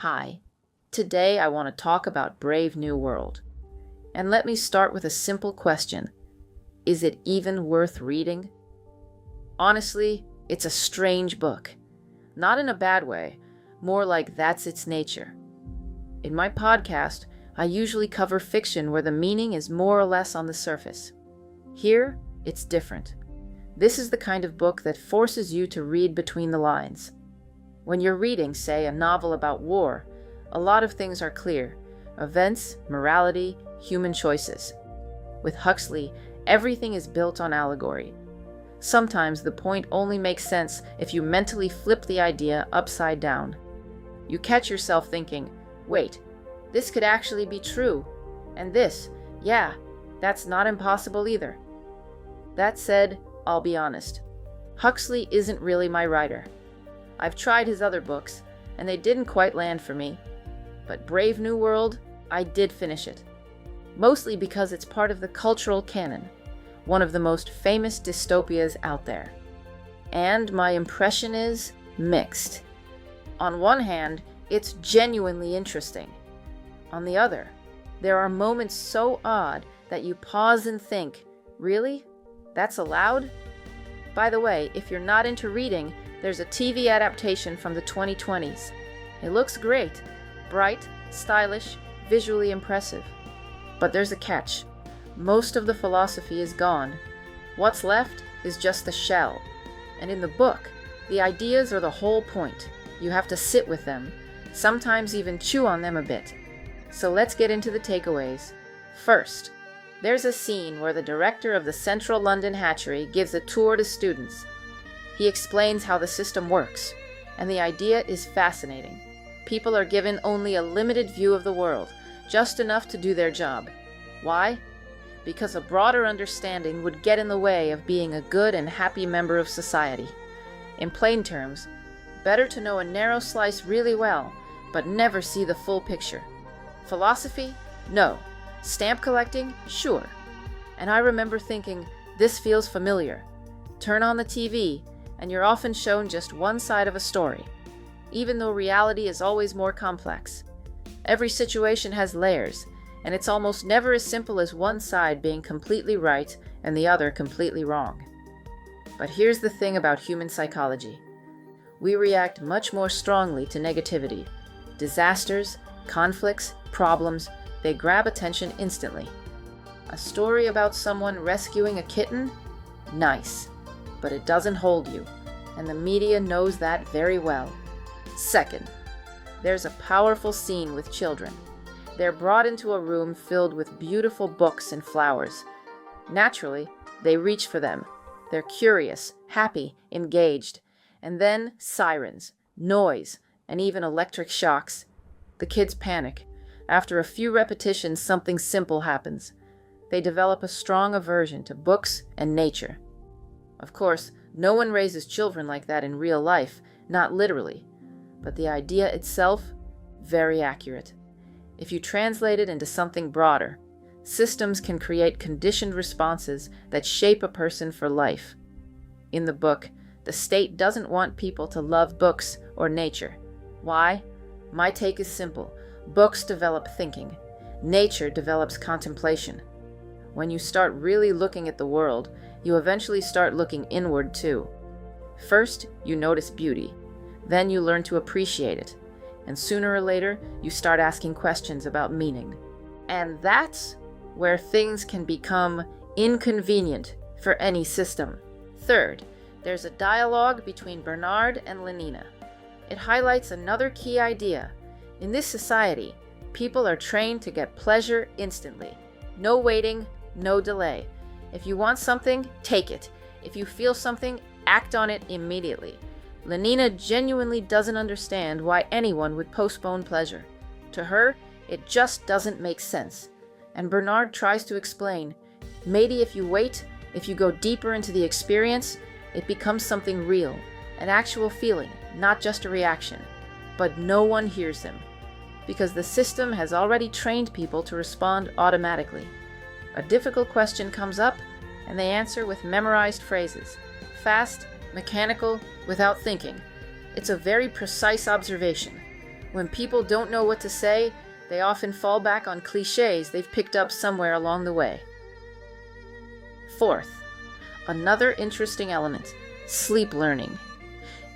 Hi, today I want to talk about Brave New World. And let me start with a simple question. Is it even worth reading? Honestly, it's a strange book. Not in a bad way, more like that's its nature. In my podcast, I usually cover fiction where the meaning is more or less on the surface. Here, it's different. This is the kind of book that forces you to read between the lines. When you're reading, say, a novel about war, a lot of things are clear. Events, morality, human choices. With Huxley, everything is built on allegory. Sometimes the point only makes sense if you mentally flip the idea upside down. You catch yourself thinking, wait, this could actually be true. And this, yeah, that's not impossible either. That said, I'll be honest. Huxley isn't really my writer. I've tried his other books, and they didn't quite land for me. But Brave New World, I did finish it. Mostly because it's part of the cultural canon, one of the most famous dystopias out there. And my impression is mixed. On one hand, it's genuinely interesting. On the other, there are moments so odd that you pause and think, really? That's allowed? By the way, if you're not into reading, there's a TV adaptation from the 2020s. It looks great. Bright, stylish, visually impressive. But there's a catch. Most of the philosophy is gone. What's left is just the shell. And in the book, the ideas are the whole point. You have to sit with them, sometimes even chew on them a bit. So let's get into the takeaways. First, there's a scene where the director of the Central London Hatchery gives a tour to students. He explains how the system works, and the idea is fascinating. People are given only a limited view of the world, just enough to do their job. Why? Because a broader understanding would get in the way of being a good and happy member of society. In plain terms, better to know a narrow slice really well, but never see the full picture. Philosophy? No. Stamp collecting? Sure. And I remember thinking, this feels familiar. Turn on the TV, and you're often shown just one side of a story, even though reality is always more complex. Every situation has layers, and it's almost never as simple as one side being completely right and the other completely wrong. But here's the thing about human psychology. We react much more strongly to negativity. Disasters, conflicts, problems, they grab attention instantly. A story about someone rescuing a kitten? Nice. But it doesn't hold you, and the media knows that very well. Second, there's a powerful scene with children. They're brought into a room filled with beautiful books and flowers. Naturally, they reach for them. They're curious, happy, engaged. And then sirens, noise, and even electric shocks. The kids panic. After a few repetitions, something simple happens. They develop a strong aversion to books and nature. Of course, no one raises children like that in real life, not literally. But the idea itself, very accurate. If you translate it into something broader, systems can create conditioned responses that shape a person for life. In the book, the state doesn't want people to love books or nature. Why? My take is simple. Books develop thinking. Nature develops contemplation. When you start really looking at the world, you eventually start looking inward too. First, you notice beauty. Then you learn to appreciate it. And sooner or later, you start asking questions about meaning. And that's where things can become inconvenient for any system. Third, there's a dialogue between Bernard and Lenina. It highlights another key idea. In this society, people are trained to get pleasure instantly. No waiting, no delay. If you want something, take it. If you feel something, act on it immediately. Lenina genuinely doesn't understand why anyone would postpone pleasure. To her, it just doesn't make sense. And Bernard tries to explain, maybe if you wait, if you go deeper into the experience, it becomes something real, an actual feeling, not just a reaction. But no one hears him, because the system has already trained people to respond automatically. A difficult question comes up, and they answer with memorized phrases. Fast, mechanical, without thinking. It's a very precise observation. When people don't know what to say, they often fall back on cliches they've picked up somewhere along the way. Fourth, another interesting element, sleep learning.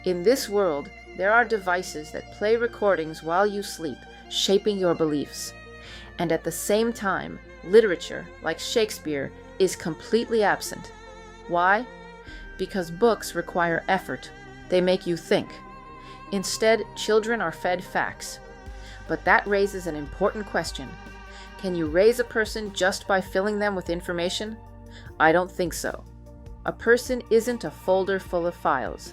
In this world, there are devices that play recordings while you sleep, shaping your beliefs. And at the same time, literature, like Shakespeare, is completely absent. Why? Because books require effort. They make you think. Instead, children are fed facts. But that raises an important question. Can you raise a person just by filling them with information? I don't think so. A person isn't a folder full of files.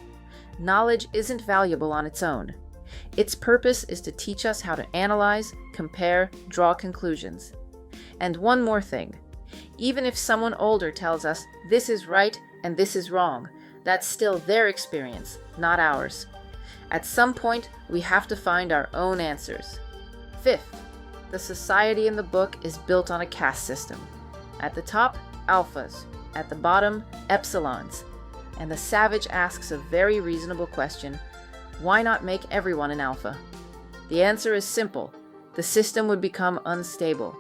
Knowledge isn't valuable on its own. Its purpose is to teach us how to analyze, compare, draw conclusions. And one more thing. Even if someone older tells us this is right and this is wrong, that's still their experience, not ours. At some point, we have to find our own answers. Fifth, the society in the book is built on a caste system. At the top, alphas. At the bottom, epsilons. And the savage asks a very reasonable question: why not make everyone an alpha? The answer is simple. The system would become unstable.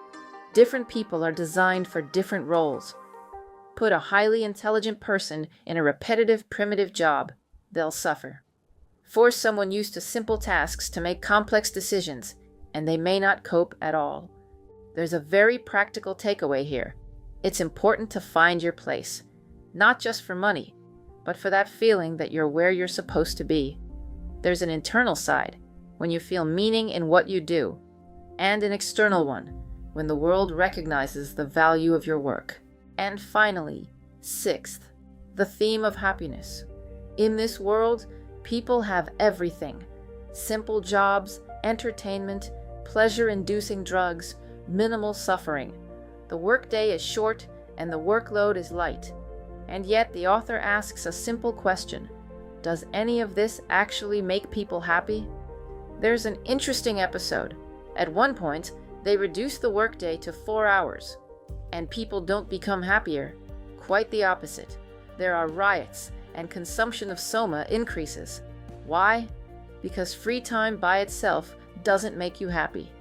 Different people are designed for different roles. Put a highly intelligent person in a repetitive, primitive job. They'll suffer. Force someone used to simple tasks to make complex decisions, and they may not cope at all. There's a very practical takeaway here. It's important to find your place, not just for money, but for that feeling that you're where you're supposed to be. There's an internal side, when you feel meaning in what you do, and an external one, when the world recognizes the value of your work. And finally, sixth, the theme of happiness. In this world, people have everything. Simple jobs, entertainment, pleasure-inducing drugs, minimal suffering. The workday is short and the workload is light. And yet the author asks a simple question. Does any of this actually make people happy? There's an interesting episode. At one point, they reduce the workday to 4 hours. And people don't become happier. Quite the opposite. There are riots, and consumption of soma increases. Why? Because free time by itself doesn't make you happy.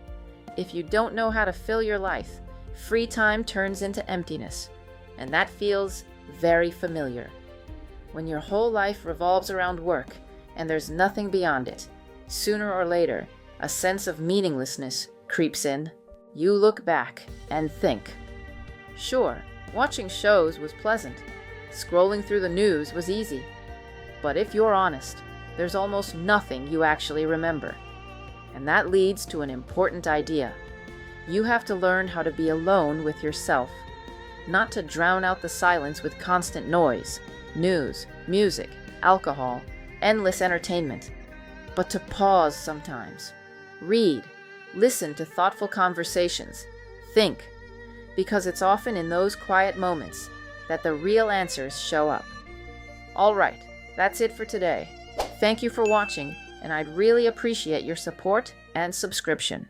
If you don't know how to fill your life, free time turns into emptiness, and that feels very familiar. When your whole life revolves around work, and there's nothing beyond it, sooner or later, a sense of meaninglessness creeps in. You look back and think. Sure, watching shows was pleasant. Scrolling through the news was easy. But if you're honest, there's almost nothing you actually remember. And that leads to an important idea. You have to learn how to be alone with yourself, not to drown out the silence with constant noise, news, music, alcohol, endless entertainment, but to pause sometimes. Read, listen to thoughtful conversations, think, because it's often in those quiet moments that the real answers show up. All right, that's it for today. Thank you for watching, and I'd really appreciate your support and subscription.